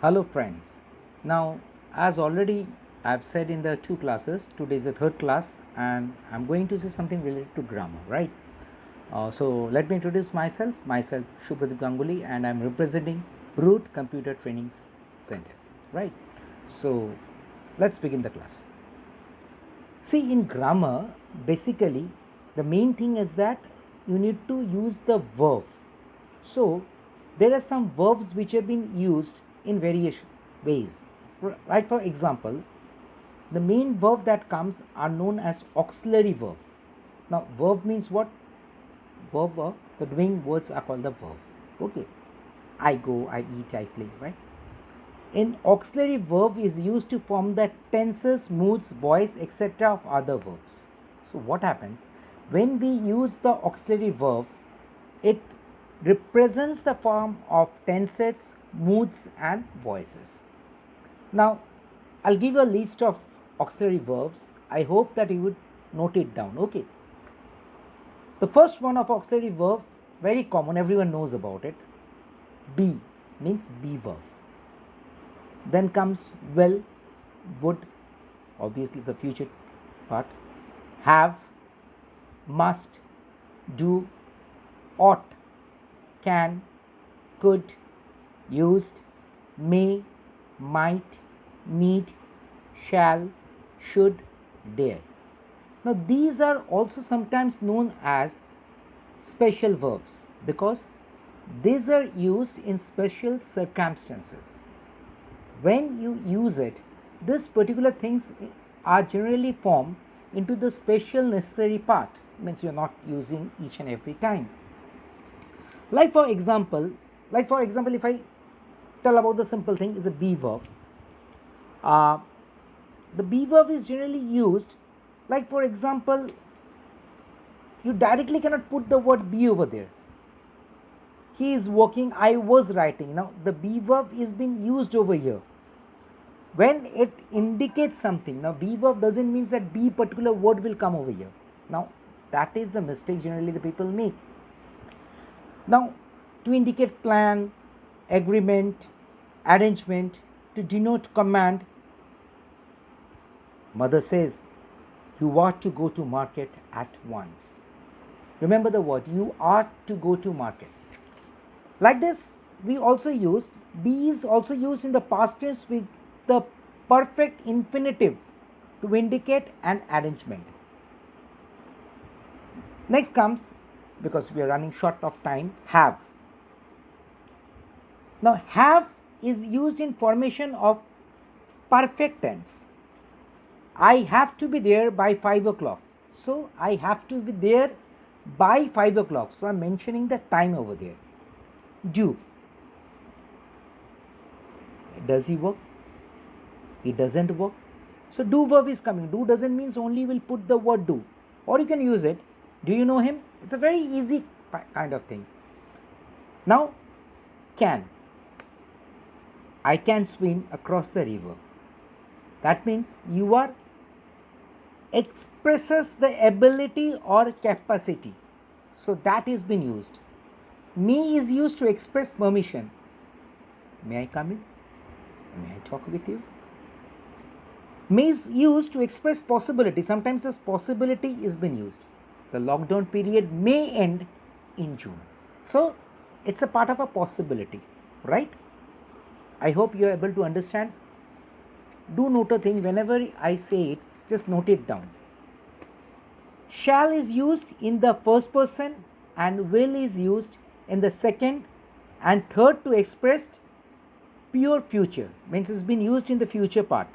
Hello friends. Now, as already I've said in the two classes, today is the third class and I'm going to say something related to grammar, right? So let me introduce myself Shubhadeep Ganguly, and I'm representing Root Computer Training Center, right? So let's begin the class. See, in grammar, basically the main thing is that you need to use the verb. So there are some verbs which have been used in various ways. Right, for example, the main verb that comes are known as auxiliary verb. Now verb means what? Verb, the doing words are called the verb. Okay. I go, I eat, I play, right? In auxiliary verb is used to form the tenses, moods, voice, etc. of other verbs. So what happens when we use the auxiliary verb? It represents the form of tenses, moods, and voices. Now, I'll give you a list of auxiliary verbs. I hope that you would note it down. Okay. The first one of auxiliary verb, very common, everyone knows about it. Be means be verb. Then comes will, would, obviously the future part, have, must, do, ought, can, could, used, may, might, need, shall, should, dare. Now these are also sometimes known as special verbs because these are used in special circumstances. When you use it, these particular things are generally formed into the special necessary part, means you are not using each and every time. Like for example, if I tell about the simple thing is a be verb. Uh, the be verb is generally used, like for example, you directly cannot put the word be over there. He is working, I was writing. Now the be verb is being used over here when it indicates something. Now be verb doesn't mean that be particular word will come over here. Now that is the mistake generally the people make. Now to indicate plan, agreement, arrangement, to denote command, mother says you are to go to market at once. Remember the word, you are to go to market. Like this we also used, be is also used in the past tense with the perfect infinitive to indicate an arrangement. Next comes, because we are running short of time, have. Now have is used in formation of perfect tense. I have to be there by 5 o'clock. So I have to be there by 5 o'clock. So I'm mentioning the time over there. Do. Does he work? He doesn't work. So do verb is coming. Do doesn't means only will put the word do. Or you can use it. Do you know him? It's a very easy kind of thing. Now can. I can swim across the river. That means you are expresses the ability or capacity. So that is being used. May is used to express permission. May I come in? May I talk with you? May is used to express possibility. Sometimes this possibility is being used. The lockdown period may end in June. So it's a part of a possibility, right? I hope you are able to understand. Do note a thing, whenever I say it, just note it down. Shall is used in the first person and will is used in the second and third to express pure future, means it's been used in the future part.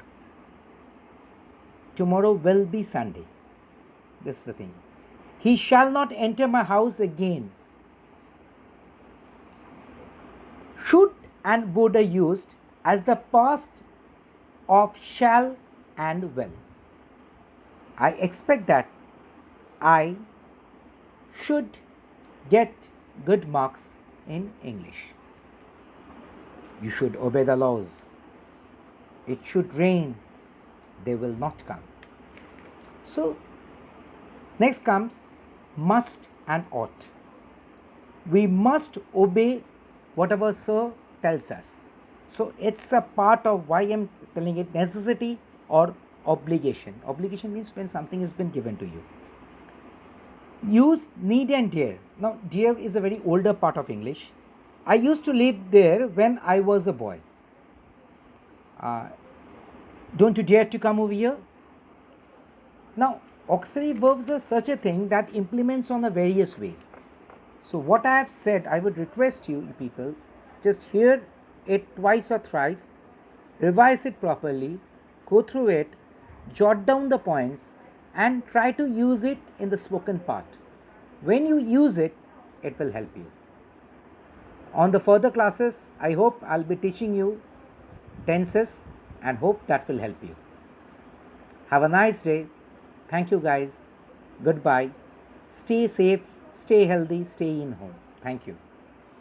Tomorrow will be Sunday. This is the thing. He shall not enter my house again. Should and would are used as the past of shall and will. I expect that I should get good marks in English. You should obey the laws. It should rain. They will not come. So next comes must and ought. We must obey whatever sir tells us. So it's a part of why I'm telling it necessity or obligation. Obligation means when something has been given to you. Use need and dare. Now, dare is a very older part of English. I used to live there when I was a boy. Uh, don't you dare to come over here? Now, auxiliary verbs are such a thing that implements on the various ways. So, what I have said, I would request you people just hear it twice or thrice, revise it properly, go through it, jot down the points, and try to use it in the spoken part. When you use it, it will help you. On the further classes, I hope I'll be teaching you tenses and hope that will help you. Have a nice day. Thank you, guys. Goodbye. Stay safe, stay healthy, stay in home. Thank you.